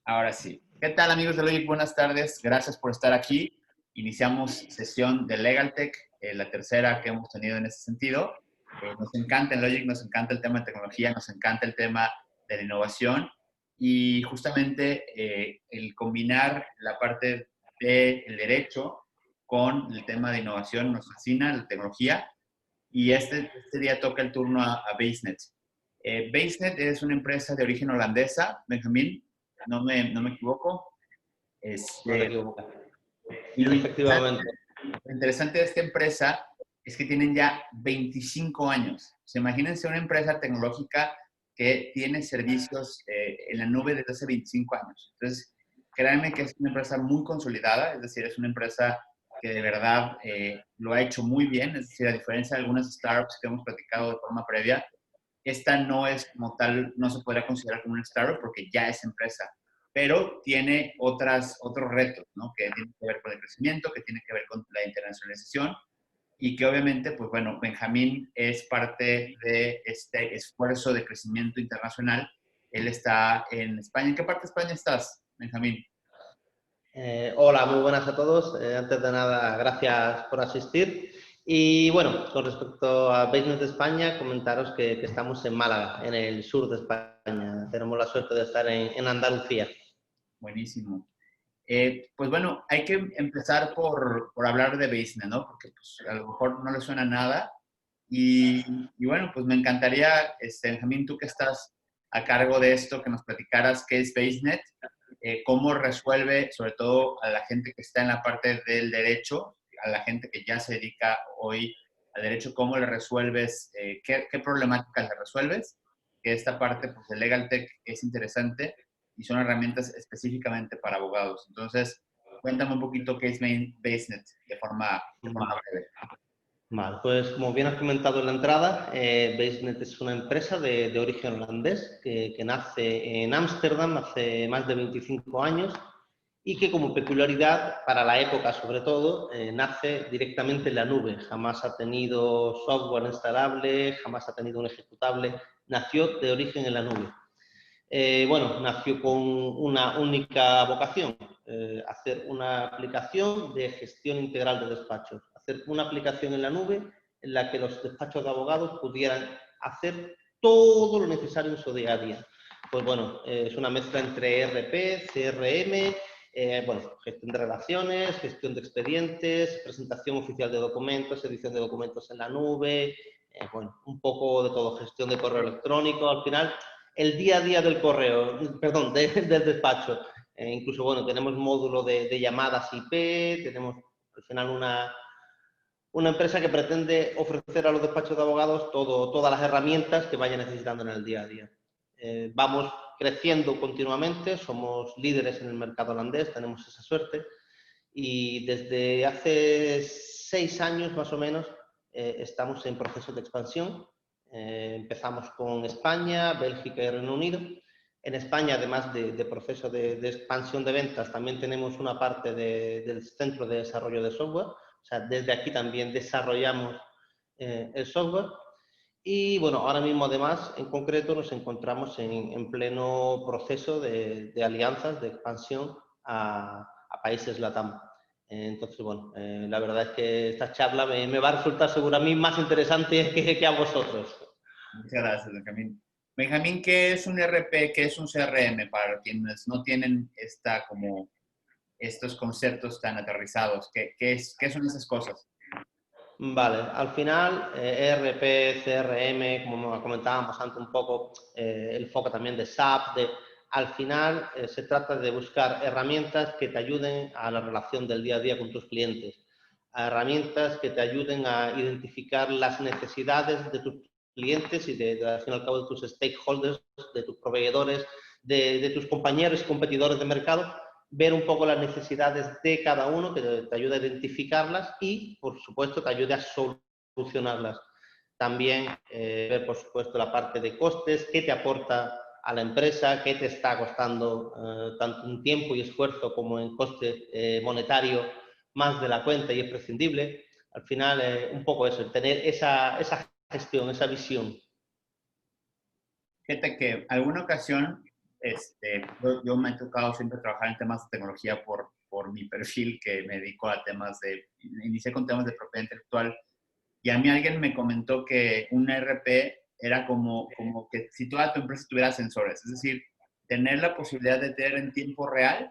Ahora sí. ¿Qué tal, amigos de Logic? Buenas tardes. Gracias por estar aquí. Iniciamos sesión de LegalTech, la tercera que hemos tenido en ese sentido. Nos encanta en Logic, nos encanta el tema de tecnología, nos encanta el tema de la innovación y justamente el combinar la parte del derecho con el tema de innovación nos fascina, la tecnología. Y este día toca el turno a BaseNet. BaseNet es una empresa de origen holandesa, Benjamín, no me equivoco. No te Este, equivocas. y Efectivamente. lo interesante de esta empresa es que tienen ya 25 años. O sea, imagínense una empresa tecnológica que tiene servicios en la nube desde hace 25 años. Entonces, créanme que es una empresa muy consolidada, es decir, es una empresa que de verdad lo ha hecho muy bien, es decir, a diferencia de algunas startups que hemos platicado de forma previa, esta no es como tal, no se podría considerar como una startup porque ya es empresa, pero tiene otros retos, ¿no? Que tienen que ver con el crecimiento, que tiene que ver con la internacionalización y que obviamente, pues bueno, Benjamín es parte de este esfuerzo de crecimiento internacional. Él está en España. ¿En qué parte de España estás, Benjamín? Hola, muy buenas a todos. Antes de nada, gracias por asistir. Y bueno, con respecto a Business de España, comentaros que estamos en Málaga, en el sur de España. Tenemos la suerte de estar en Andalucía. Buenísimo. Pues bueno, hay que empezar por hablar de business, ¿no? Porque pues, a lo mejor no le suena nada. Y bueno, pues me encantaría, Benjamín, tú que estás a cargo de esto, que nos platicaras qué es BaseNet, cómo resuelve, sobre todo a la gente que está en la parte del derecho, a la gente que ya se dedica hoy al derecho, cómo le resuelves, qué problemáticas le resuelves, que esta parte pues, de LegalTech es interesante y son herramientas específicamente para abogados. Entonces, cuéntame un poquito qué es BaseNet de forma breve. Vale, pues como bien has comentado en la entrada, BaseNet es una empresa de origen holandés que nace en Ámsterdam hace más de 25 años y que como peculiaridad, para la época sobre todo, nace directamente en la nube. Jamás ha tenido software instalable, jamás ha tenido un ejecutable, nació de origen en la nube. Bueno, nació con una única vocación, hacer una aplicación de gestión integral de despachos, hacer una aplicación en la nube en la que los despachos de abogados pudieran hacer todo lo necesario en su día a día. Pues bueno, es una mezcla entre ERP, CRM, bueno, gestión de relaciones, gestión de expedientes, presentación oficial de documentos, edición de documentos en la nube, bueno, un poco de todo, gestión de correo electrónico, al final el día a día del correo, perdón, del despacho. Incluso, bueno, tenemos módulo de llamadas IP, tenemos al final una empresa que pretende ofrecer a los despachos de abogados todas las herramientas que vayan necesitando en el día a día. Vamos creciendo continuamente, somos líderes en el mercado holandés, tenemos esa suerte y desde hace 6 años más o menos estamos en proceso de expansión. Empezamos con España, Bélgica y Reino Unido. En España, además de proceso de expansión de ventas, también tenemos una parte del centro de desarrollo de software. O sea, desde aquí también desarrollamos el software. Y bueno, ahora mismo además, en concreto, nos encontramos en pleno proceso de alianzas, de expansión a países LATAM. Entonces, bueno, la verdad es que esta charla me va a resultar seguro a mí más interesante que a vosotros. Muchas gracias, Benjamín. Benjamín, ¿qué es un RP? ¿Qué es un CRM para quienes no tienen como estos conceptos tan aterrizados? ¿Qué son esas cosas? Vale, al final, ERP, CRM, como comentábamos antes un poco, el foco también de SAP, al final se trata de buscar herramientas que te ayuden a la relación del día a día con tus clientes, a herramientas que te ayuden a identificar las necesidades de tus clientes y al fin y al cabo de tus stakeholders, de tus proveedores, de tus compañeros y competidores de mercado, ver un poco las necesidades de cada uno, que te ayude a identificarlas y, por supuesto, te ayude a solucionarlas. También ver, por supuesto, la parte de costes, qué te aporta a la empresa, qué te está costando tanto en tiempo y esfuerzo como en coste monetario más de la cuenta y es prescindible. Al final, un poco eso, tener esa gestión, esa visión. Fíjate que alguna ocasión yo me he tocado siempre trabajar en temas de tecnología por mi perfil, que me dedico a temas inicié con temas de propiedad intelectual, y a mí alguien me comentó que un ERP era como que si toda tu empresa tuviera sensores, es decir, tener la posibilidad de tener en tiempo real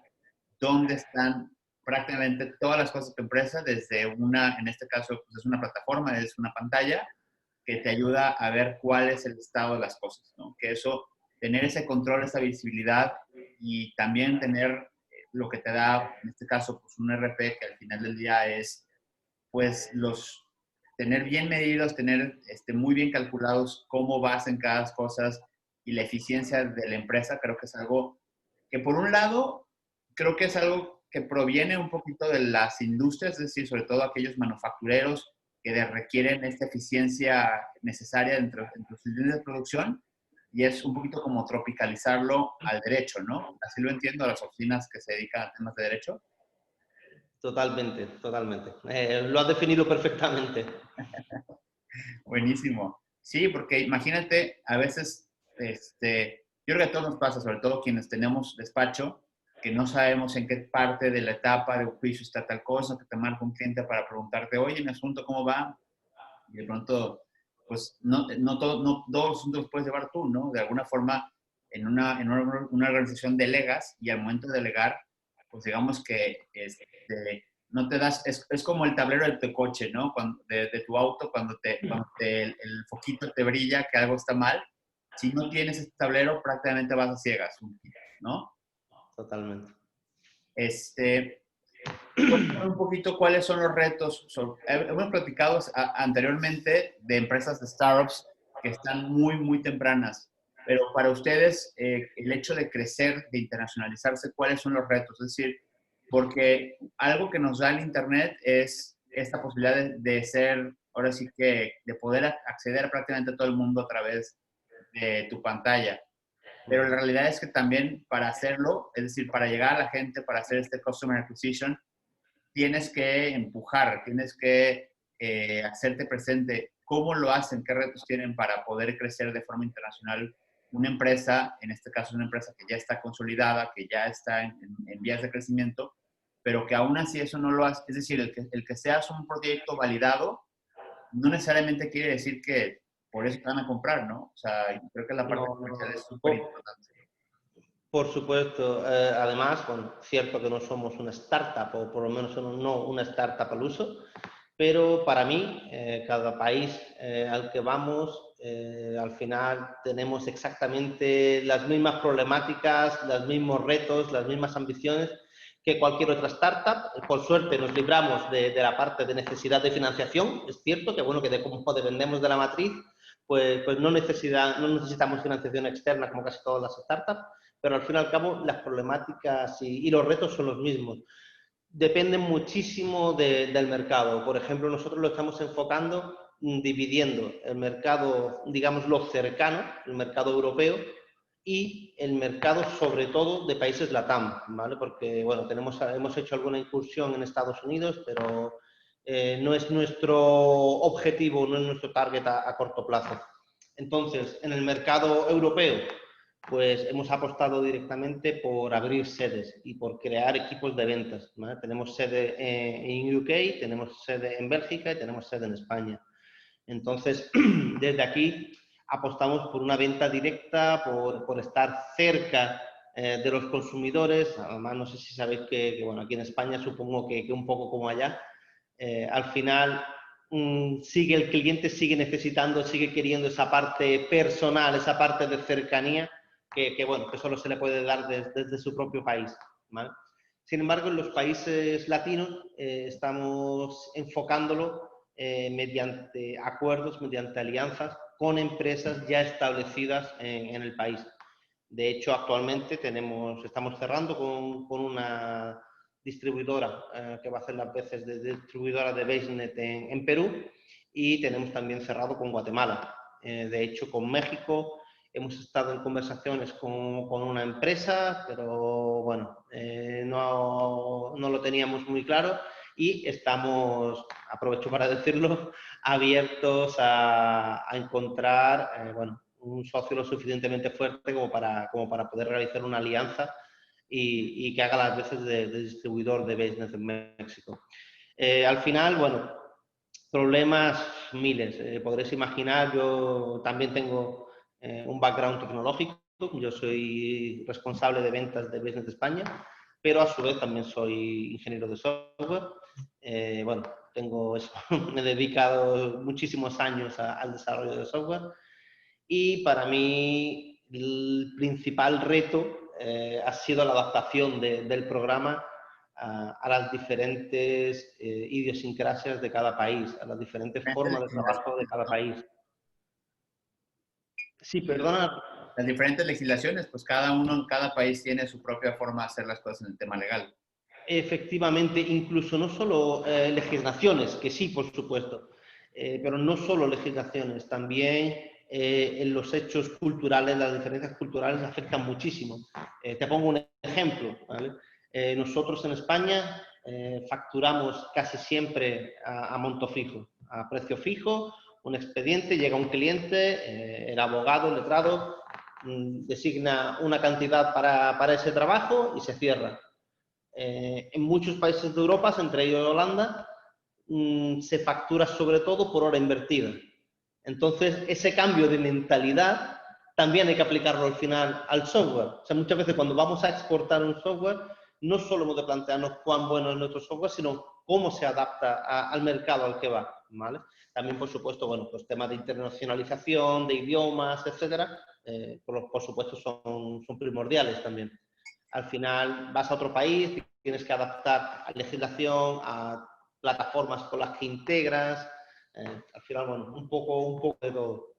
dónde están prácticamente todas las cosas de tu empresa, desde en este caso, pues es una plataforma, es una pantalla, que te ayuda a ver cuál es el estado de las cosas, ¿no? Que eso, tener ese control, esa visibilidad y también tener lo que te da, en este caso, pues un RP que al final del día es, pues, tener bien medidos, tener muy bien calculados cómo vas en cada cosa y la eficiencia de la empresa, creo que es algo que por un lado, creo que es algo que proviene un poquito de las industrias, es decir, sobre todo aquellos manufactureros que requieren esta eficiencia necesaria dentro de sus líneas de producción, y es un poquito como tropicalizarlo al derecho, ¿no? Así lo entiendo a las oficinas que se dedican a temas de derecho. Totalmente, totalmente. Lo has definido perfectamente. Buenísimo. Sí, porque imagínate, a veces, yo creo que a todos nos pasa, sobre todo quienes tenemos despacho, que no sabemos en qué parte de la etapa de un juicio está tal cosa, que te marca un cliente para preguntarte, oye, mi asunto, ¿cómo va? Y de pronto, pues, no todos los asuntos los puedes llevar tú, ¿no? De alguna forma, en una organización delegas, y al momento de delegar, pues digamos que no te das, es como el tablero de tu coche, ¿no? De tu auto, cuando el foquito te brilla que algo está mal. Si no tienes este tablero, prácticamente vas a ciegas, ¿no? Totalmente. Cuéntame un poquito cuáles son los retos. Hemos platicado anteriormente de empresas de startups que están muy, muy tempranas, pero para ustedes, el hecho de crecer, de internacionalizarse, ¿cuáles son los retos? Es decir, porque algo que nos da el Internet es esta posibilidad de ser, ahora sí que, de poder acceder prácticamente a todo el mundo a través de tu pantalla. Pero la realidad es que también para hacerlo, es decir, para llegar a la gente, para hacer este customer acquisition, tienes que empujar, tienes que hacerte presente. ¿Cómo lo hacen? ¿Qué retos tienen para poder crecer de forma internacional una empresa, en este caso una empresa que ya está consolidada, que ya está en vías de crecimiento, pero que aún así eso no lo hace? Es decir, el que seas un proyecto validado no necesariamente quiere decir que por eso te van a comprar, ¿no? O sea, creo que la parte No, comercial es no. súper importante. Por supuesto, además, bueno, cierto que no somos una startup, o por lo menos no una startup al uso, pero para mí, cada país al que vamos, al final tenemos exactamente las mismas problemáticas, los mismos retos, las mismas ambiciones que cualquier otra startup. Por suerte nos libramos de la parte de necesidad de financiación. Es cierto que, bueno, que de cómo dependemos de la matriz, pues no necesitamos financiación externa como casi todas las startups, pero al fin y al cabo las problemáticas y los retos son los mismos. Dependen muchísimo del mercado. Por ejemplo, nosotros lo estamos enfocando dividiendo el mercado, digamos, lo cercano, el mercado europeo, y el mercado sobre todo de países LATAM, ¿vale? Porque, bueno, hemos hecho alguna incursión en Estados Unidos, pero no es nuestro objetivo, no es nuestro target a corto plazo. Entonces, en el mercado europeo, pues hemos apostado directamente por abrir sedes y por crear equipos de ventas, ¿vale? Tenemos sede en UK, tenemos sede en Bélgica y tenemos sede en España. Entonces, desde aquí apostamos por una venta directa, por estar cerca de los consumidores. Además, no sé si sabéis que bueno, aquí en España supongo que un poco como allá, al final el cliente sigue necesitando, sigue queriendo esa parte personal, esa parte de cercanía bueno, que solo se le puede dar desde su propio país, ¿vale? Sin embargo, en los países latinos estamos enfocándolo mediante acuerdos, mediante alianzas con empresas ya establecidas en el país. De hecho, actualmente estamos cerrando con una distribuidora que va a hacer las veces de distribuidora de BaseNet en Perú, y tenemos también cerrado con Guatemala. De hecho, con México hemos estado en conversaciones con una empresa, pero bueno, no lo teníamos muy claro, y estamos, aprovecho para decirlo, abiertos a encontrar bueno, un socio lo suficientemente fuerte como para poder realizar una alianza y que haga las veces de distribuidor de BaseNet en México. Al final, bueno, problemas miles. Podréis imaginar, yo también tengo un background tecnológico, yo soy responsable de ventas de BaseNet España, pero a su vez también soy ingeniero de software. Bueno, tengo eso, me he dedicado muchísimos años al desarrollo de software y para mí el principal reto ha sido la adaptación del programa a las diferentes idiosincrasias de cada país, a las diferentes formas de trabajo de cada país. Sí, perdona. Las diferentes legislaciones, pues cada uno en cada país tiene su propia forma de hacer las cosas en el tema legal. Efectivamente, incluso no solo legislaciones, que sí, por supuesto, pero no solo legislaciones, también en los hechos culturales, las diferencias culturales afectan muchísimo. Te pongo un ejemplo, ¿vale? Nosotros en España facturamos casi siempre a monto fijo, a precio fijo, un expediente, llega un cliente, el abogado, el letrado, designa una cantidad para ese trabajo y se cierra. En muchos países de Europa, entre ellos Holanda, se factura sobre todo por hora invertida. Entonces, ese cambio de mentalidad también hay que aplicarlo al final al software. O sea, muchas veces cuando vamos a exportar un software, no solo hemos de plantearnos cuán bueno es nuestro software, sino cómo se adapta al mercado al que va, ¿vale? También, por supuesto, bueno, pues temas de internacionalización, de idiomas, etcétera, por supuesto son primordiales también. Al final vas a otro país, tienes que adaptar a legislación, a plataformas con las que integras, al final, bueno, un poco de todo.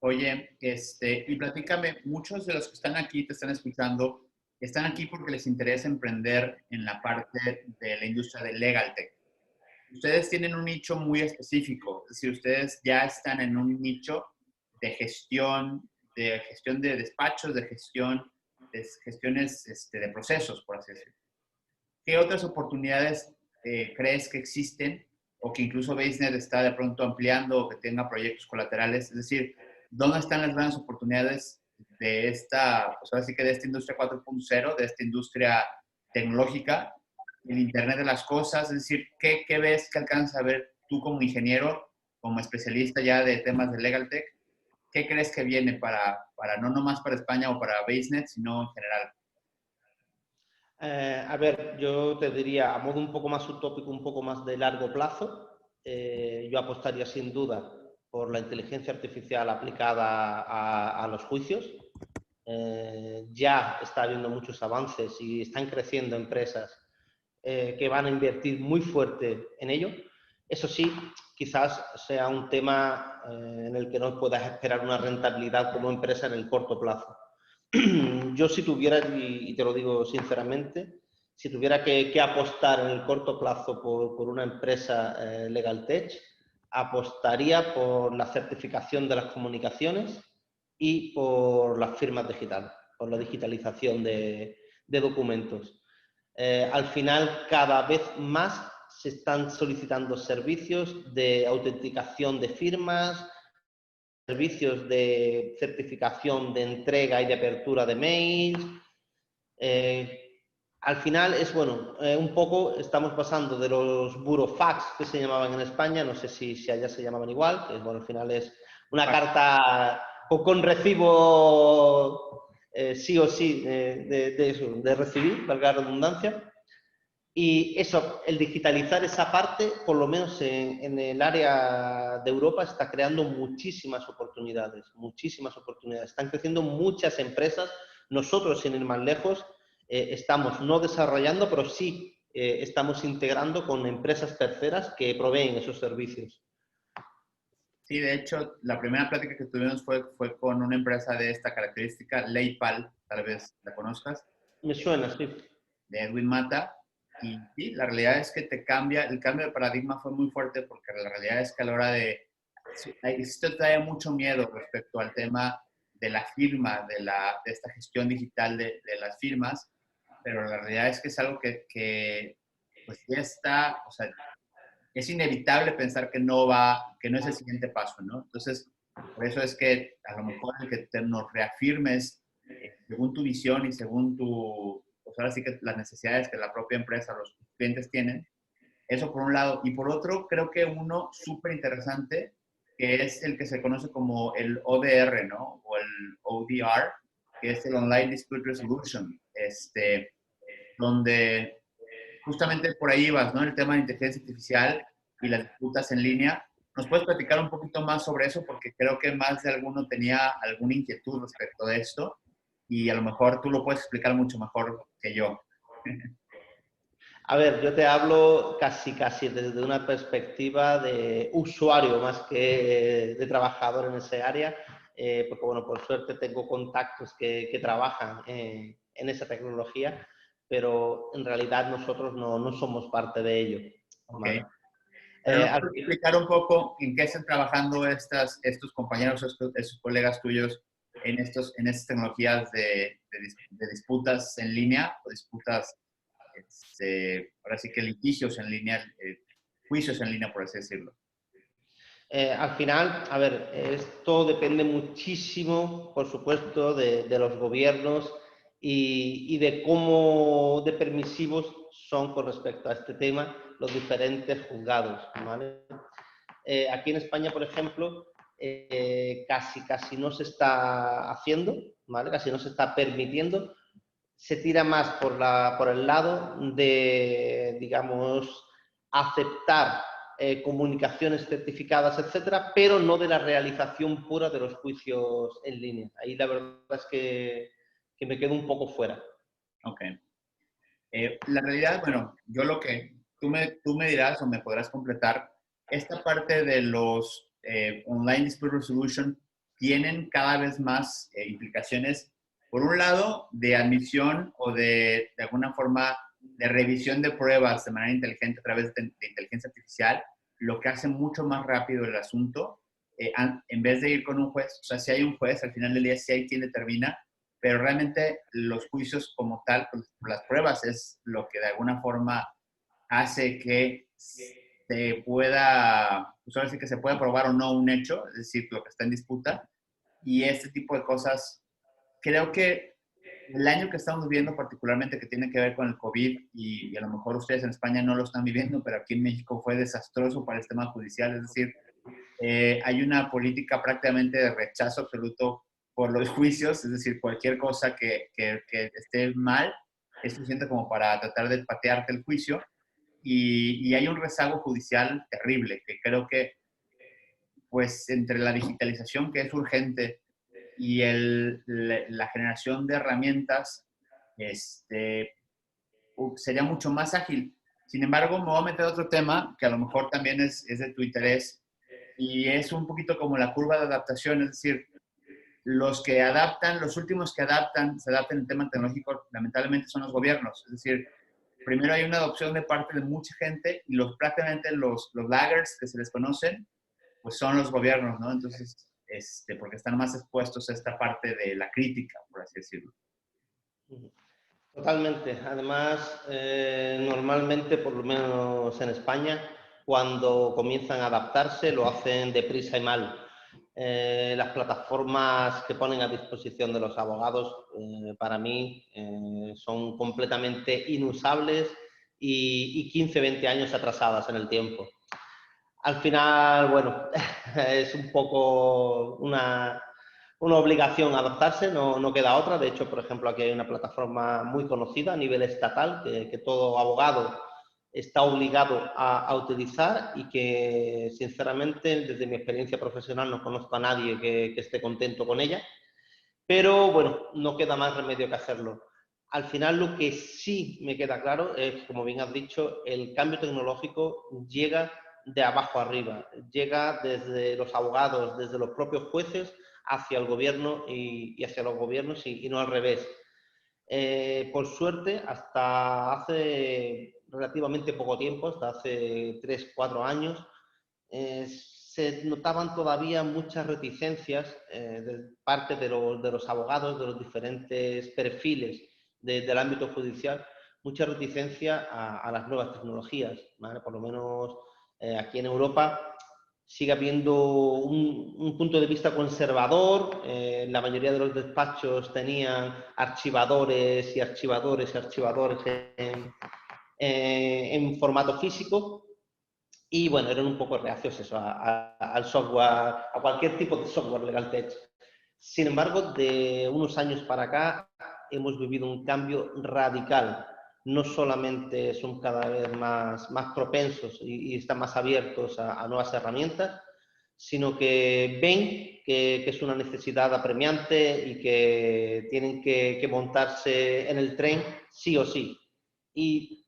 Oye, y platícame, muchos de los que están aquí, te están aquí porque les interesa emprender en la parte de la industria del legal tech. Ustedes tienen un nicho muy específico, es decir, ustedes ya están en un nicho de gestión de despachos, de gestiones de procesos, por así decirlo. ¿Qué otras oportunidades crees que existen o que incluso BaseNet está de pronto ampliando o que tenga proyectos colaterales? Es decir, ¿dónde están las grandes oportunidades de esta, pues ahora sí que de esta industria 4.0, de esta industria tecnológica, el Internet de las cosas? Es decir, ¿qué ves, qué alcanzas a ver tú como ingeniero, como especialista ya de temas de Legal Tech? ¿Qué crees que viene para no nomás para España o para BaseNet, sino en general? A ver, yo te diría, a modo un poco más utópico, un poco más de largo plazo, yo apostaría sin duda por la inteligencia artificial aplicada a los juicios. Ya está habiendo muchos avances y están creciendo empresas que van a invertir muy fuerte en ello. Eso sí, quizás sea un tema en el que no puedas esperar una rentabilidad como empresa en el corto plazo. Yo si tuviera, y te lo digo sinceramente, si tuviera que apostar en el corto plazo por una empresa Legal Tech, apostaría por la certificación de las comunicaciones y por las firmas digitales, por la digitalización de documentos. Al final, cada vez más se están solicitando servicios de autenticación de firmas, servicios de certificación de entrega y de apertura de mails. Al final es, bueno, un poco estamos pasando de los burofax que se llamaban en España, no sé si allá se llamaban igual, que bueno, al final es una carta con recibo sí o sí de recibir, valga la redundancia. Y eso, el digitalizar esa parte, por lo menos en el área de Europa, está creando muchísimas oportunidades, muchísimas oportunidades. Están creciendo muchas empresas. Nosotros, sin ir más lejos, estamos no desarrollando, pero sí estamos integrando con empresas terceras que proveen esos servicios. Sí, de hecho, la primera plática que tuvimos fue con una empresa de esta característica, Leipal, tal vez la conozcas, Me suena, sí. de Edwin Mata. Y sí, la realidad es que el cambio de paradigma fue muy fuerte porque la realidad es que a la hora existe todavía mucho miedo respecto al tema de la firma, de esta gestión digital de las firmas, pero la realidad es que es algo que pues ya está, o sea, es inevitable pensar que no es el siguiente paso, ¿no? Entonces, Por eso es que a lo mejor el que nos reafirmes según tu visión y según pues ahora sí que las necesidades que la propia empresa, los clientes tienen, eso por un lado. Y por otro, creo que uno súper interesante, que es el que se conoce como el ODR, ¿no? O el ODR, que es el Online Dispute Resolution, donde justamente por ahí vas, ¿no? El tema de inteligencia artificial y las disputas en línea. ¿Nos puedes platicar un poquito más sobre eso? Porque creo que más de alguno tenía alguna inquietud respecto de esto y a lo mejor tú lo puedes explicar mucho mejor que yo. A ver, yo te hablo casi desde una perspectiva de usuario más que de trabajador en ese área, porque bueno, por suerte tengo contactos que trabajan en esa tecnología, pero en realidad nosotros no somos parte de ello. Ok. ¿Vale? Pero ¿nos puedes explicar un poco en qué están trabajando estos compañeros, estos colegas tuyos en estas tecnologías de disputas en línea o disputas, ahora sí que litigios en línea, juicios en línea, por así decirlo? Al final, a ver, esto depende muchísimo, por supuesto, de los gobiernos y de cómo de permisivos son con respecto a este tema los diferentes juzgados, ¿vale? Aquí en España, por ejemplo, casi no se está haciendo, ¿vale? Casi no se está permitiendo. Se tira más por el lado de, digamos, aceptar comunicaciones certificadas, etcétera, pero no de la realización pura de los juicios en línea. Ahí la verdad es que me quedo un poco fuera. Ok. La realidad, bueno, yo lo que tú me dirás o me podrás completar, esta parte de los online dispute resolution tienen cada vez más implicaciones, por un lado, de admisión o de alguna forma de revisión de pruebas de manera inteligente a través de inteligencia artificial, lo que hace mucho más rápido el asunto, en vez de ir con un juez. O sea, si hay un juez, al final del día sí hay quien determina, pero realmente los juicios como tal, pues, las pruebas es lo que de alguna forma hace que se pueda, pues ahora sí que se pueda probar o no un hecho, es decir, lo que está en disputa. Y este tipo de cosas, creo que el año que estamos viviendo particularmente que tiene que ver con el COVID y a lo mejor ustedes en España no lo están viviendo, pero aquí en México fue desastroso para el tema judicial, es decir, hay una política prácticamente de rechazo absoluto por los juicios, es decir, cualquier cosa que esté mal es suficiente como para tratar de patearte el juicio y hay un rezago judicial terrible que creo que pues entre la digitalización que es urgente y la generación de herramientas sería mucho más ágil. Sin embargo, me voy a meter a otro tema que a lo mejor también es de tu interés y es un poquito como la curva de adaptación, es decir, los que adaptan, los últimos que adaptan, se adaptan en tema tecnológico, lamentablemente son los gobiernos. Es decir, primero hay una adopción de parte de mucha gente y prácticamente los laggers que se les conocen, pues son los gobiernos, ¿no? Entonces, porque están más expuestos a esta parte de la crítica, por así decirlo. Totalmente. Además, normalmente, por lo menos en España, cuando comienzan a adaptarse, lo hacen deprisa y mal. Las plataformas que ponen a disposición de los abogados, para mí, son completamente inusables y 15, 20 años atrasadas en el tiempo. Al final, bueno, es un poco una obligación adaptarse, no queda otra. De hecho, por ejemplo, aquí hay una plataforma muy conocida a nivel estatal que todo abogado está obligado a utilizar y que, sinceramente, desde mi experiencia profesional no conozco a nadie que esté contento con ella. Pero bueno, no queda más remedio que hacerlo. Al final lo que sí me queda claro es, como bien has dicho, el cambio tecnológico llega de abajo arriba, llega desde los abogados, desde los propios jueces hacia el gobierno y hacia los gobiernos y no al revés. Por suerte, hasta hace relativamente poco tiempo, hasta hace 3, 4 años, se notaban todavía muchas reticencias de parte de los abogados, de los diferentes perfiles del ámbito judicial, mucha reticencia a las nuevas tecnologías, ¿vale? Por lo menos aquí en Europa sigue habiendo un punto de vista conservador. La mayoría de los despachos tenían archivadores y archivadores y archivadores en formato físico. Y bueno, eran un poco reacios eso, al software, a cualquier tipo de software LegalTech. Sin embargo, de unos años para acá hemos vivido un cambio radical. No solamente son cada vez más propensos y están más abiertos a nuevas herramientas, sino que ven que es una necesidad apremiante y que tienen que montarse en el tren sí o sí. Y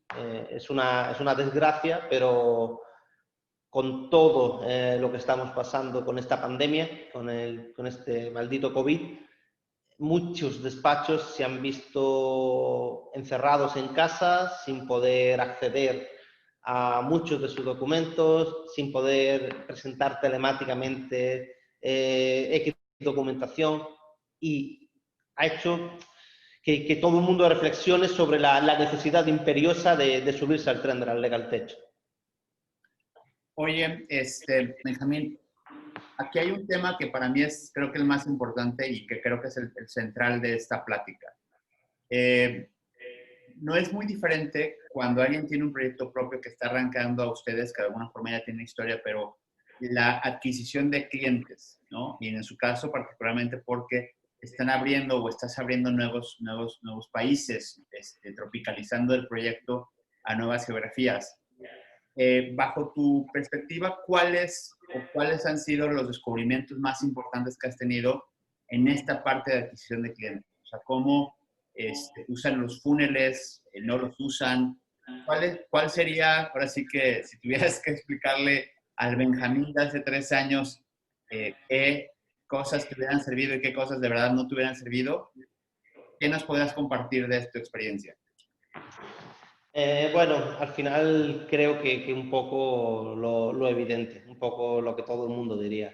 es una desgracia, pero con todo lo que estamos pasando con esta pandemia, con este maldito COVID, muchos despachos se han visto encerrados en casa sin poder acceder a muchos de sus documentos, sin poder presentar telemáticamente X documentación, y ha hecho que todo el mundo reflexione sobre la necesidad imperiosa de subirse al tren de la LegalTech. Oye, Benjamín, aquí hay un tema que para mí es, creo que el más importante y que creo que es el central de esta plática. No es muy diferente cuando alguien tiene un proyecto propio que está arrancando a ustedes, que de alguna forma ya tiene historia, pero la adquisición de clientes, ¿no? Y en su caso particularmente porque están abriendo o estás abriendo nuevos países, tropicalizando el proyecto a nuevas geografías. Bajo tu perspectiva, ¿cuáles han sido los descubrimientos más importantes que has tenido en esta parte de adquisición de clientes? O sea, ¿cómo usan los funnels? ¿No los usan? ¿Cuál sería, ahora sí que si tuvieras que explicarle al Benjamín de hace 3 años qué cosas te hubieran servido y qué cosas de verdad no te hubieran servido? ¿Qué nos podrías compartir de tu experiencia? Bueno, al final creo que un poco lo evidente, un poco lo que todo el mundo diría.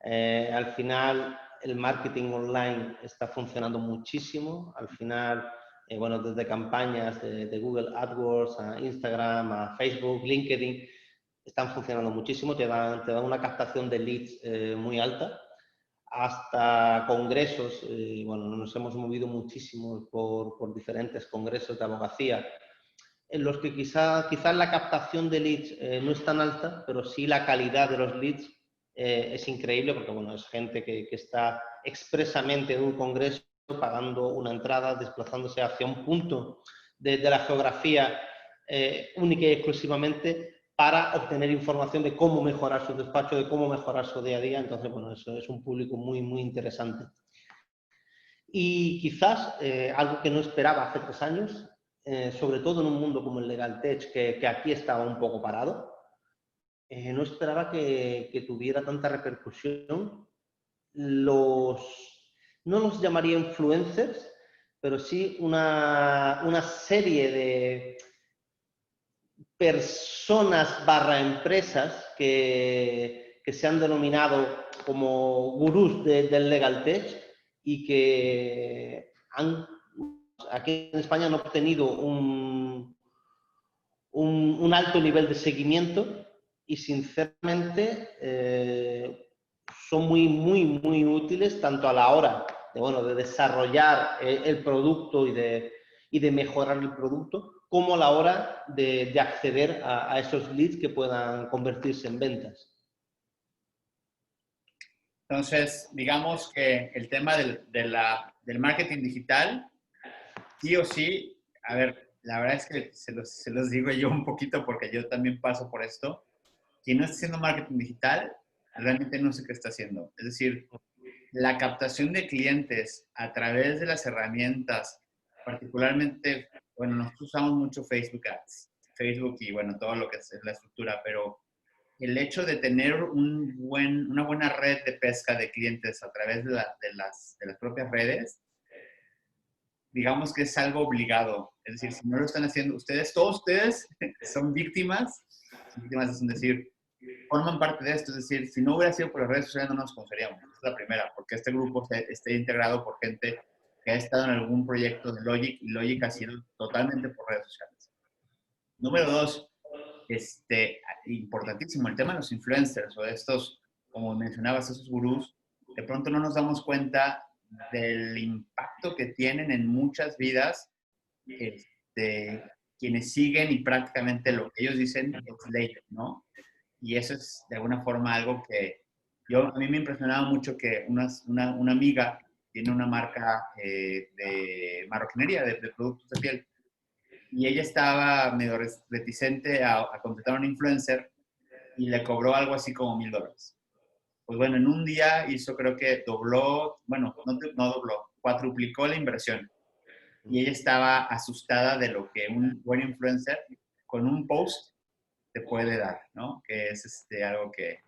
Al final el marketing online está funcionando muchísimo. Al final, bueno, desde campañas de Google AdWords a Instagram, a Facebook, LinkedIn, están funcionando muchísimo. Te dan una captación de leads muy alta, hasta congresos. Bueno, nos hemos movido muchísimo por diferentes congresos de abogacía, en los que quizás la captación de leads no es tan alta, pero sí la calidad de los leads es increíble, porque bueno, es gente que está expresamente en un congreso pagando una entrada, desplazándose hacia un punto de la geografía única y exclusivamente para obtener información de cómo mejorar su despacho, de cómo mejorar su día a día. Entonces, bueno, eso es un público muy interesante. Y quizás algo que no esperaba hace 3 años, sobre todo en un mundo como el LegalTech, que aquí estaba un poco parado, no esperaba que tuviera tanta repercusión. No los llamaría influencers, pero sí una serie de personas / empresas que se han denominado como gurús del LegalTech y que aquí en España han obtenido un alto nivel de seguimiento y sinceramente son muy útiles tanto a la hora de desarrollar el producto y de mejorar el producto, como a la hora de acceder a esos leads que puedan convertirse en ventas. Entonces, digamos que el tema del marketing digital, sí o sí, a ver, la verdad es que se los digo yo un poquito porque yo también paso por esto. Quien no está haciendo marketing digital, realmente no sé qué está haciendo. Es decir, la captación de clientes a través de las herramientas, particularmente, bueno, nosotros usamos mucho Facebook Ads, Facebook y bueno, todo lo que es la estructura, pero el hecho de tener una buena red de pesca de clientes a través de las propias redes, digamos que es algo obligado. Es decir, si no lo están haciendo todos ustedes son víctimas, es decir, forman parte de esto. Es decir, si no hubiera sido por las redes sociales no nos conoceríamos. Esa es la primera, porque este grupo esté integrado por gente que ha estado en algún proyecto de Logic, y Logic ha sido totalmente por redes sociales. Número 2, importantísimo, el tema de los influencers o de estos, como mencionabas, esos gurús, de pronto no nos damos cuenta del impacto que tienen en muchas vidas quienes siguen y prácticamente lo que ellos dicen es ley, ¿no? Y eso es de alguna forma algo que a mí me impresionaba mucho que una amiga tiene una marca de marroquinería, de productos de piel, y ella estaba medio reticente a contratar a un influencer y le cobró algo así como $1,000. Pues bueno, en un día hizo, creo que dobló, bueno, no dobló, cuadruplicó la inversión. Y ella estaba asustada de lo que un buen influencer con un post te puede dar, ¿no? Que es algo que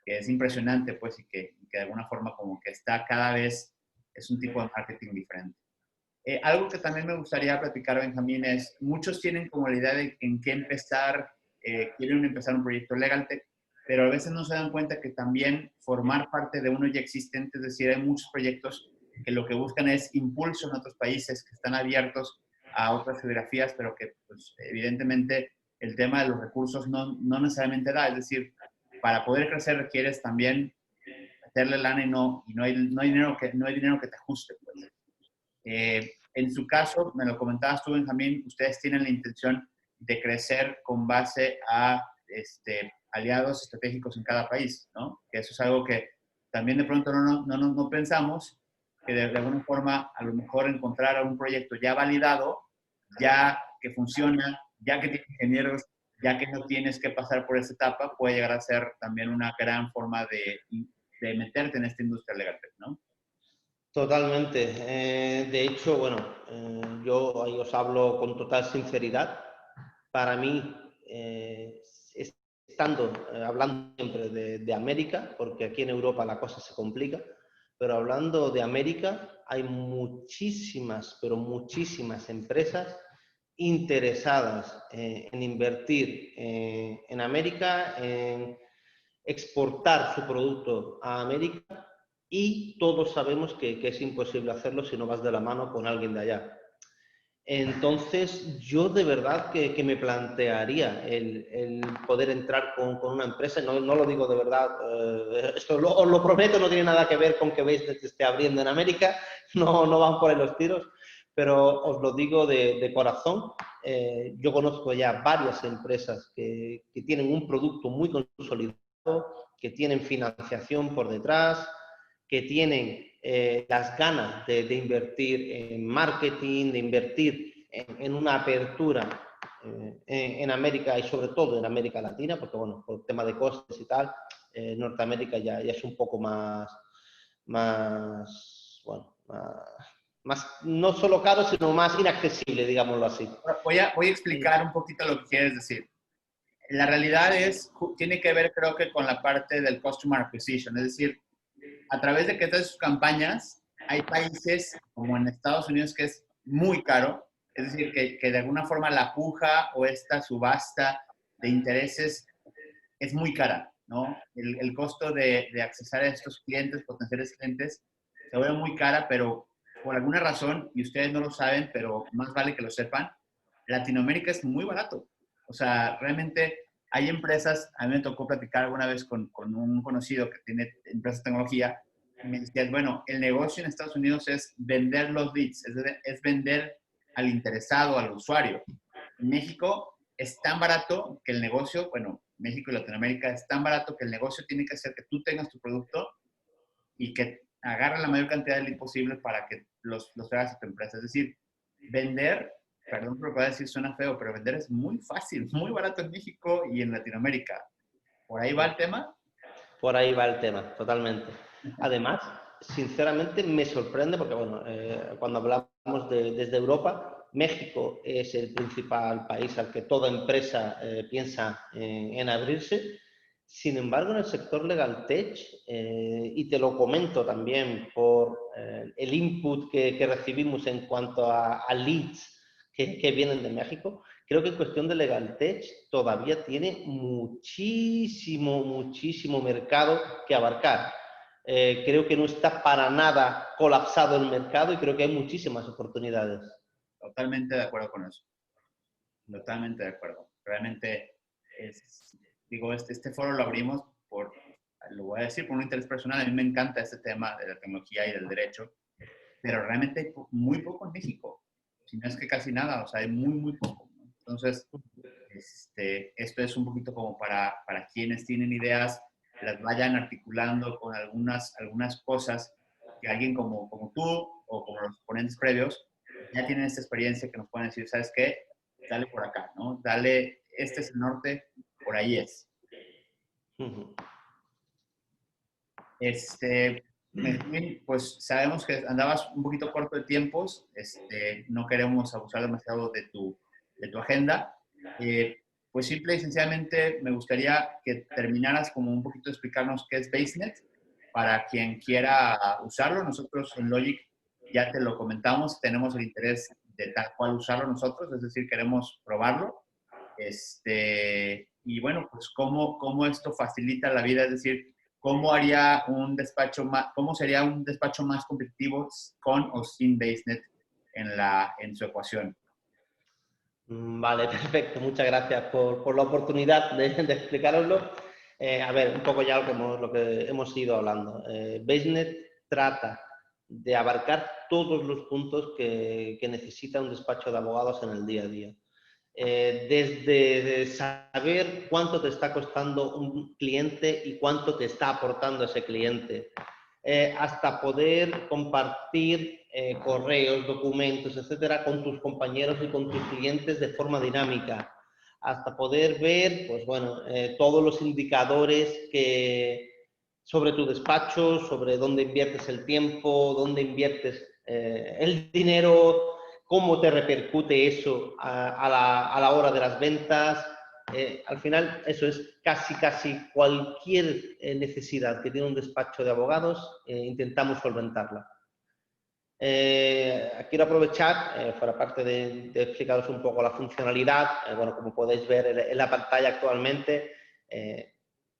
es impresionante, pues, y que de alguna forma como que está cada vez, es un tipo de marketing diferente. Algo que también me gustaría platicar, Benjamín, es muchos tienen como la idea de en qué empezar, quieren empezar un proyecto LegalTech, pero a veces no se dan cuenta que también formar parte de uno ya existente, es decir, hay muchos proyectos que lo que buscan es impulso en otros países que están abiertos a otras geografías, pero que pues, evidentemente el tema de los recursos no necesariamente da, es decir, para poder crecer requieres también meterle lana y no hay dinero que te ajuste, pues. En su caso, me lo comentabas tú, Benjamín, ustedes tienen la intención de crecer con base a aliados estratégicos en cada país, ¿no? Que eso es algo que también de pronto no pensamos, que de alguna forma a lo mejor encontrar a un proyecto ya validado, ya que funciona, ya que tiene ingenieros, ya que no tienes que pasar por esa etapa, puede llegar a ser también una gran forma de meterte en esta industria legal, ¿no? Totalmente. De hecho, bueno, yo ahí os hablo con total sinceridad. Para mí, estando, hablando siempre de América, porque aquí en Europa la cosa se complica, pero hablando de América, hay muchísimas, pero muchísimas empresas interesadas en invertir en América, en exportar su producto a América, y todos sabemos que es imposible hacerlo si no vas de la mano con alguien de allá. Entonces, yo de verdad que me plantearía el poder entrar con una empresa, no lo digo de verdad, esto os lo prometo, no tiene nada que ver con que veis que esté abriendo en América, no van por ahí los tiros, pero os lo digo de corazón. Yo conozco ya varias empresas que tienen un producto muy consolidado, que tienen financiación por detrás, que tienen las ganas de invertir en marketing, de invertir en una apertura en América y sobre todo en América Latina, porque bueno, por tema de costes y tal, Norteamérica ya es un poco bueno, más, no solo caro, sino más inaccesible, digámoslo así. Voy a explicar un poquito lo que quieres decir. La realidad tiene que ver creo que con la parte del Customer Acquisition, es decir, a través de que todas sus campañas, hay países como en Estados Unidos que es muy caro, es decir, que de alguna forma la puja o esta subasta de intereses es muy cara, ¿no? El costo de accesar a estos clientes, potenciales clientes, se vuelve muy cara, pero por alguna razón, y ustedes no lo saben, pero más vale que lo sepan, Latinoamérica es muy barato. O sea, realmente hay empresas, a mí me tocó platicar alguna vez con un conocido que tiene empresas de tecnología, y me decía, bueno, el negocio en Estados Unidos es vender los leads, es vender al interesado, al usuario. En México es tan barato que el negocio, bueno, México y Latinoamérica es tan barato que el negocio tiene que hacer que tú tengas tu producto y que agarre la mayor cantidad de lead posible para que los traigas a tu empresa. Es decir, vender, perdón por lo que voy a decir, suena feo, pero vender es muy fácil, muy barato en México y en Latinoamérica. ¿Por ahí va el tema? Por ahí va el tema, totalmente. Además, sinceramente me sorprende porque, bueno, cuando hablamos desde Europa, México es el principal país al que toda empresa piensa en abrirse. Sin embargo, en el sector legal tech, y te lo comento también por el input que recibimos en cuanto a leads que vienen de México, creo que en cuestión de legal tech todavía tiene muchísimo mercado que abarcar. Creo que no está para nada colapsado el mercado y creo que hay muchísimas oportunidades. Totalmente de acuerdo con eso. Totalmente de acuerdo. Realmente digo, este foro lo abrimos lo voy a decir, por un interés personal. A mí me encanta este tema de la tecnología y del derecho, pero realmente hay muy poco en México, si no es que casi nada, o sea, hay muy poco, ¿no? Entonces, esto es un poquito como para quienes tienen ideas, las vayan articulando con algunas cosas que alguien como tú o como los ponentes previos ya tienen esta experiencia que nos pueden decir, ¿sabes qué? Dale por acá, ¿no? Dale, este es el norte, por ahí es. Benjamín, pues sabemos que andabas un poquito corto de tiempos, no queremos abusar demasiado de tu agenda. Pues simple y sencillamente me gustaría que terminaras como un poquito de explicarnos qué es BaseNet para quien quiera usarlo. Nosotros en Logic ya te lo comentamos, tenemos el interés de tal cual usarlo nosotros, es decir, queremos probarlo. Y bueno, pues cómo esto facilita la vida, es decir, cómo haría un despacho más, cómo sería un despacho más competitivo con o sin BaseNet en su ecuación. Vale, perfecto. Muchas gracias por la oportunidad de explicaroslo. A ver, un poco ya lo que hemos ido hablando. BaseNet trata de abarcar todos los puntos que necesita un despacho de abogados en el día a día. Desde saber cuánto te está costando un cliente y cuánto te está aportando ese cliente, hasta poder compartir correos, documentos, etcétera, con tus compañeros y con tus clientes de forma dinámica, hasta poder ver, pues bueno, todos los indicadores sobre tu despacho, sobre dónde inviertes el tiempo, dónde inviertes el dinero, cómo te repercute eso a la hora de las ventas. Al final, eso es casi cualquier necesidad que tiene un despacho de abogados, intentamos solventarla. Quiero aprovechar, fuera parte de explicaros un poco la funcionalidad. Bueno, como podéis ver en la pantalla actualmente,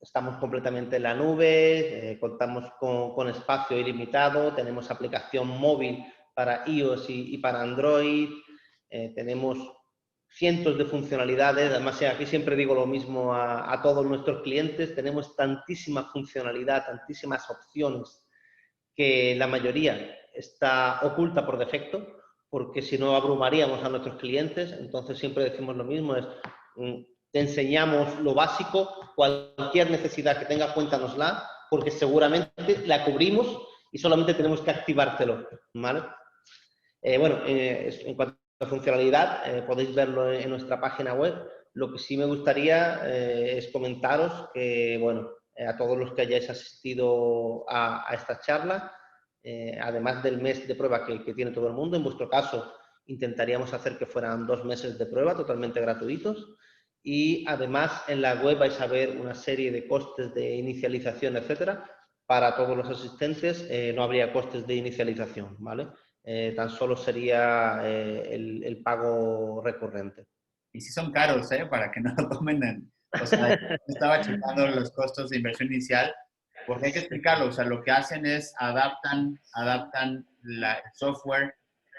estamos completamente en la nube, contamos con espacio ilimitado, tenemos aplicación móvil para iOS y para Android, tenemos cientos de funcionalidades. Además, aquí siempre digo lo mismo a todos nuestros clientes, tenemos tantísima funcionalidad, tantísimas opciones, que la mayoría está oculta por defecto, porque si no abrumaríamos a nuestros clientes. Entonces siempre decimos lo mismo, te enseñamos lo básico, cualquier necesidad que tenga, cuéntanosla, porque seguramente la cubrimos y solamente tenemos que activártelo, ¿vale? Bueno, en cuanto a funcionalidad, podéis verlo en nuestra página web. Lo que sí me gustaría es comentaros que, bueno, a todos los que hayáis asistido a esta charla, además del mes de prueba que tiene todo el mundo, en vuestro caso intentaríamos hacer que fueran 2 meses de prueba totalmente gratuitos, y además en la web vais a ver una serie de costes de inicialización, etcétera. Para todos los asistentes no habría costes de inicialización, ¿vale? Tan solo sería el pago recurrente. Y sí son caros, para que no lo tomen o sea, estaba checando los costos de inversión inicial, porque hay que explicarlo, o sea, lo que hacen es adaptan el software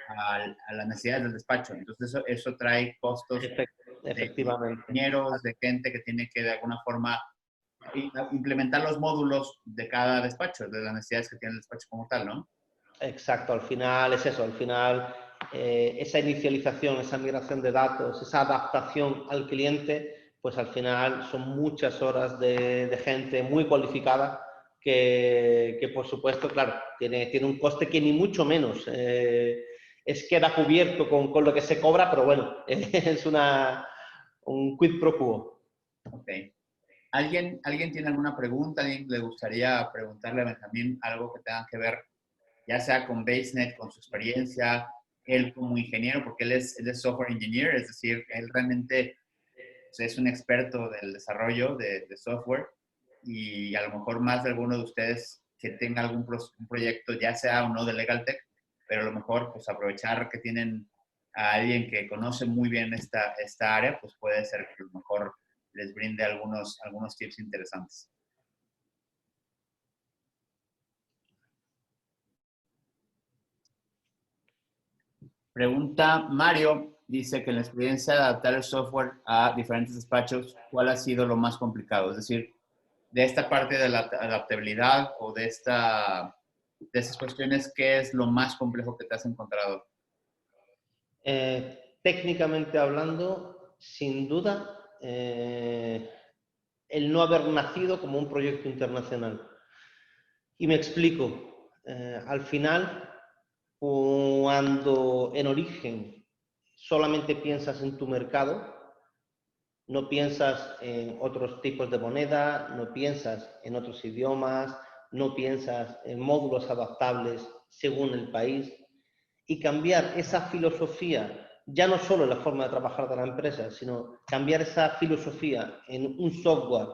a las necesidades del despacho. Entonces, eso trae costos de Efectivamente. ingenieros, de gente que tiene que de alguna forma implementar los módulos de cada despacho, de las necesidades que tiene el despacho como tal, ¿no? Exacto, al final es eso, al final esa inicialización, esa migración de datos, esa adaptación al cliente, pues al final son muchas horas de gente muy cualificada que por supuesto, claro, tiene un coste que ni mucho menos queda cubierto con lo que se cobra, pero bueno, es un quid pro quo. Ok. ¿Alguien tiene alguna pregunta? ¿Alguien le gustaría preguntarle a Benjamín algo que tenga que ver, ya sea con BaseNet, con su experiencia, él como ingeniero, porque él es software engineer, es decir, él realmente es un experto del desarrollo de software, y a lo mejor más de alguno de ustedes que tenga un proyecto, ya sea o no de LegalTech, pero a lo mejor pues aprovechar que tienen a alguien que conoce muy bien esta área, pues puede ser que a lo mejor les brinde algunos tips interesantes. Pregunta Mario, dice que en la experiencia de adaptar el software a diferentes despachos, ¿cuál ha sido lo más complicado? Es decir, de esta parte de la adaptabilidad o de esas cuestiones, ¿qué es lo más complejo que te has encontrado? Técnicamente hablando, sin duda, el no haber nacido como un proyecto internacional. Y me explico. Al final, cuando en origen solamente piensas en tu mercado, no piensas en otros tipos de moneda, no piensas en otros idiomas, no piensas en módulos adaptables según el país, y cambiar esa filosofía, ya no solo en la forma de trabajar de la empresa, sino cambiar esa filosofía en un software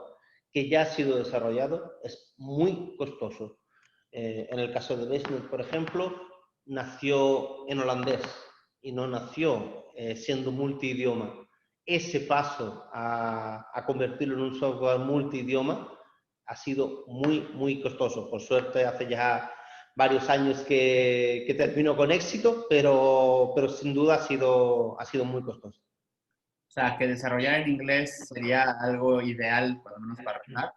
que ya ha sido desarrollado, es muy costoso. En el caso de BaseNet, por ejemplo, nació en holandés y no nació siendo multidioma. Ese paso a convertirlo en un software multidioma ha sido muy costoso. Por suerte, hace ya varios años que terminó con éxito, pero sin duda ha sido muy costoso. O sea, que desarrollar en inglés sería algo ideal, por lo menos para arrancar.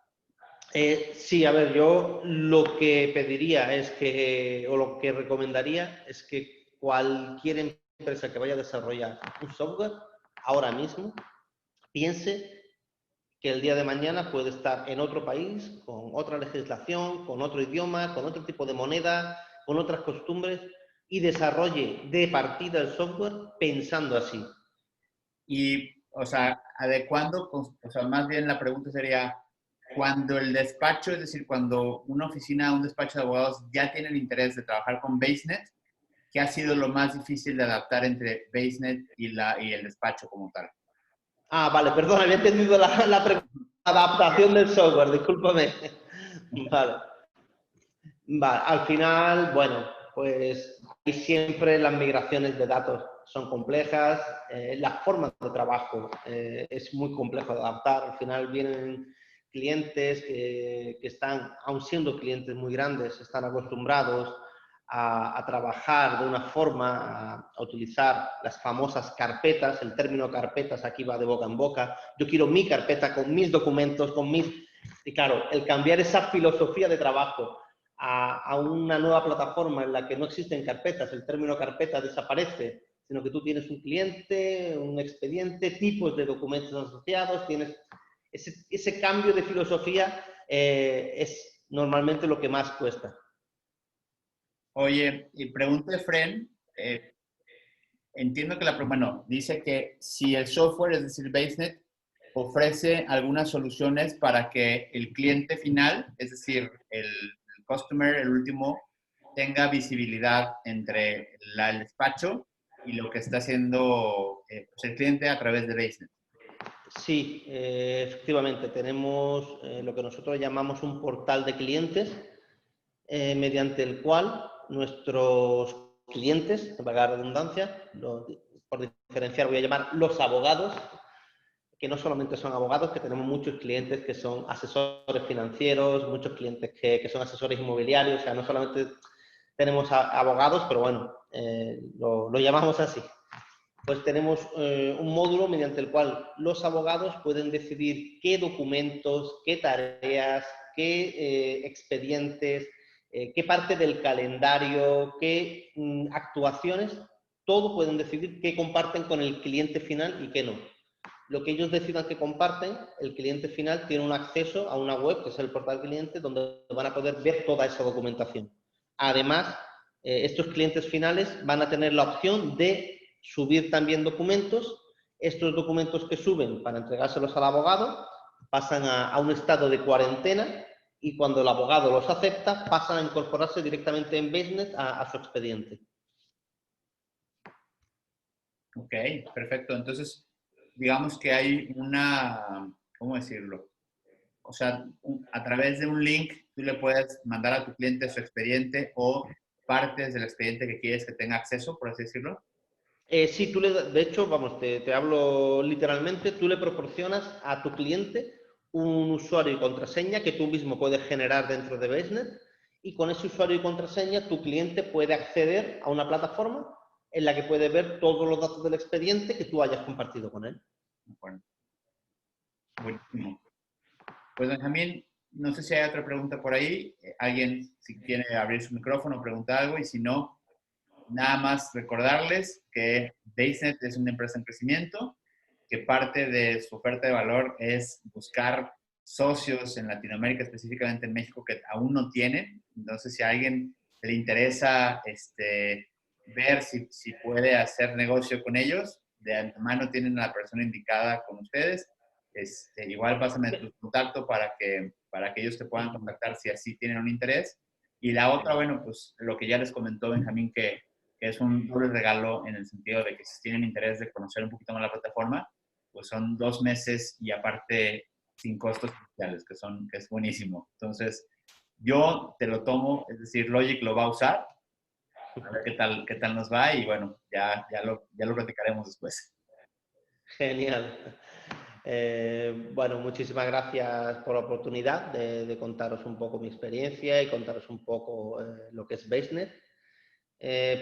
Sí, a ver, yo lo que pediría es que, o lo que recomendaría es que cualquier empresa que vaya a desarrollar un software, ahora mismo, piense que el día de mañana puede estar en otro país, con otra legislación, con otro idioma, con otro tipo de moneda, con otras costumbres, y desarrolle de partida el software pensando así. Y, o sea, adecuando, o sea, más bien la pregunta sería, cuando el despacho, es decir, cuando una oficina, un despacho de abogados ya tiene el interés de trabajar con BaseNet, ¿qué ha sido lo más difícil de adaptar entre BaseNet y el despacho como tal? Ah, vale, perdón, había entendido la pregunta. Adaptación del software, discúlpame. Vale. Vale, al final, bueno, pues siempre las migraciones de datos son complejas, las formas de trabajo es muy complejo de adaptar. Al final vienen clientes que están, aun siendo clientes muy grandes, están acostumbrados a trabajar de una forma, a utilizar las famosas carpetas. El término carpetas aquí va de boca en boca. Yo quiero mi carpeta con mis documentos, con mis... Y claro, el cambiar esa filosofía de trabajo a una nueva plataforma en la que no existen carpetas, el término carpeta desaparece, sino que tú tienes un cliente, un expediente, tipos de documentos asociados, tienes ese cambio de filosofía es normalmente lo que más cuesta. Oye, y pregunta de Fren, entiendo que bueno, dice que si el software, es decir, BaseNet, ofrece algunas soluciones para que el cliente final, es decir, el customer, el último, tenga visibilidad entre el despacho y lo que está haciendo pues el cliente a través de BaseNet. Sí, efectivamente, tenemos lo que nosotros llamamos un portal de clientes, mediante el cual nuestros clientes, valga la redundancia, por diferenciar voy a llamar los abogados, que no solamente son abogados, que tenemos muchos clientes que son asesores financieros, muchos clientes que son asesores inmobiliarios, o sea, no solamente tenemos abogados, pero bueno, lo llamamos así. Pues tenemos un módulo mediante el cual los abogados pueden decidir qué documentos, qué tareas, qué expedientes, qué parte del calendario, qué actuaciones, todo pueden decidir qué comparten con el cliente final y qué no. Lo que ellos decidan que comparten, el cliente final tiene un acceso a una web, que es el portal cliente, donde van a poder ver toda esa documentación. Además, estos clientes finales van a tener la opción de subir también documentos. Estos documentos que suben para entregárselos al abogado pasan a un estado de cuarentena y cuando el abogado los acepta pasan a incorporarse directamente en BaseNet a su expediente. Ok, perfecto. Entonces, digamos que hay ¿cómo decirlo? O sea, a través de un link tú le puedes mandar a tu cliente su expediente o partes del expediente que quieres que tenga acceso, por así decirlo. Sí, de hecho, vamos, te hablo literalmente, tú le proporcionas a tu cliente un usuario y contraseña que tú mismo puedes generar dentro de BaseNet y con ese usuario y contraseña tu cliente puede acceder a una plataforma en la que puede ver todos los datos del expediente que tú hayas compartido con él. Bueno, buenísimo. Pues Benjamín, no sé si hay otra pregunta por ahí. Alguien, si quiere abrir su micrófono, preguntar algo, y si no, nada más recordarles que BaseNet es una empresa en crecimiento, que parte de su oferta de valor es buscar socios en Latinoamérica, específicamente en México, que aún no tienen. Entonces, si a alguien le interesa ver si puede hacer negocio con ellos, de antemano tienen a la persona indicada con ustedes. Igual pásame tu contacto para que ellos te puedan contactar si así tienen un interés. Y la otra, bueno, pues lo que ya les comentó Benjamín, que es un doble regalo en el sentido de que si tienen interés de conocer un poquito más la plataforma, pues son 2 meses y aparte sin costos iniciales, que es buenísimo. Entonces, yo te lo tomo, es decir, Logic lo va a usar, a ver qué tal nos va y bueno, ya lo platicaremos después. Genial. Bueno, muchísimas gracias por la oportunidad de contaros un poco mi experiencia y contaros un poco lo que es BaseNet.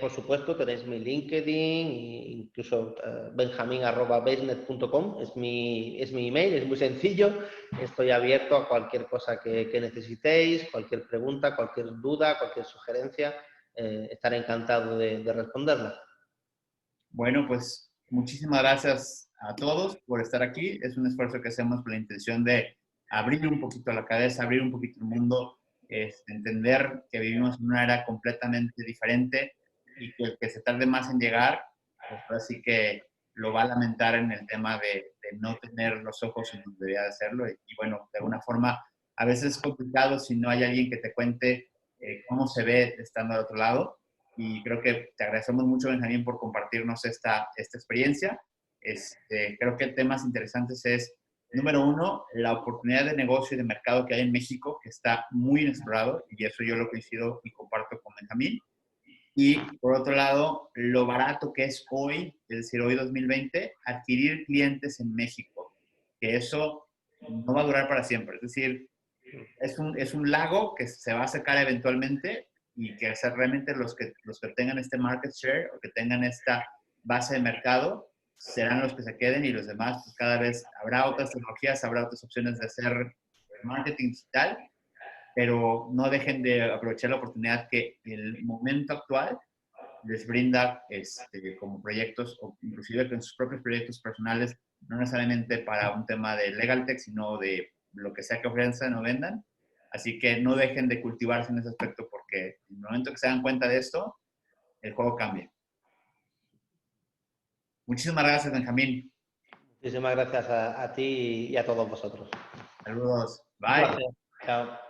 Por supuesto, tenéis mi LinkedIn, e incluso benjamin@basenet.com es mi email, es muy sencillo. Estoy abierto a cualquier cosa que necesitéis, cualquier pregunta, cualquier duda, cualquier sugerencia. Estaré encantado de responderla. Bueno, pues muchísimas gracias a todos por estar aquí. Es un esfuerzo que hacemos con la intención de abrir un poquito la cabeza, abrir un poquito el mundo, entender que vivimos en una era completamente diferente y que el que se tarde más en llegar, pues así que lo va a lamentar en el tema de no tener los ojos en donde debería de hacerlo. Y bueno, de alguna forma, a veces es complicado si no hay alguien que te cuente cómo se ve estando al otro lado. Y creo que te agradecemos mucho, Benjamín, por compartirnos esta experiencia. Creo que temas interesantes es, número uno, la oportunidad de negocio y de mercado que hay en México, que está muy inexplorado, y eso yo lo coincido y comparto con Benjamín. Y por otro lado, lo barato que es hoy, es decir, hoy 2020, adquirir clientes en México, que eso no va a durar para siempre. Es decir, es un lago que se va a secar eventualmente y que ser realmente los que tengan este market share o que tengan esta base de mercado serán los que se queden y los demás, pues cada vez habrá otras tecnologías, habrá otras opciones de hacer marketing digital, pero no dejen de aprovechar la oportunidad que el momento actual les brinda como proyectos o inclusive con sus propios proyectos personales, no necesariamente para un tema de legal tech, sino de lo que sea que ofrezcan o vendan. Así que no dejen de cultivarse en ese aspecto porque en el momento que se dan cuenta de esto, el juego cambia. Muchísimas gracias, Benjamín. Muchísimas gracias a ti y a todos vosotros. Saludos. Un Bye. placer. Chao.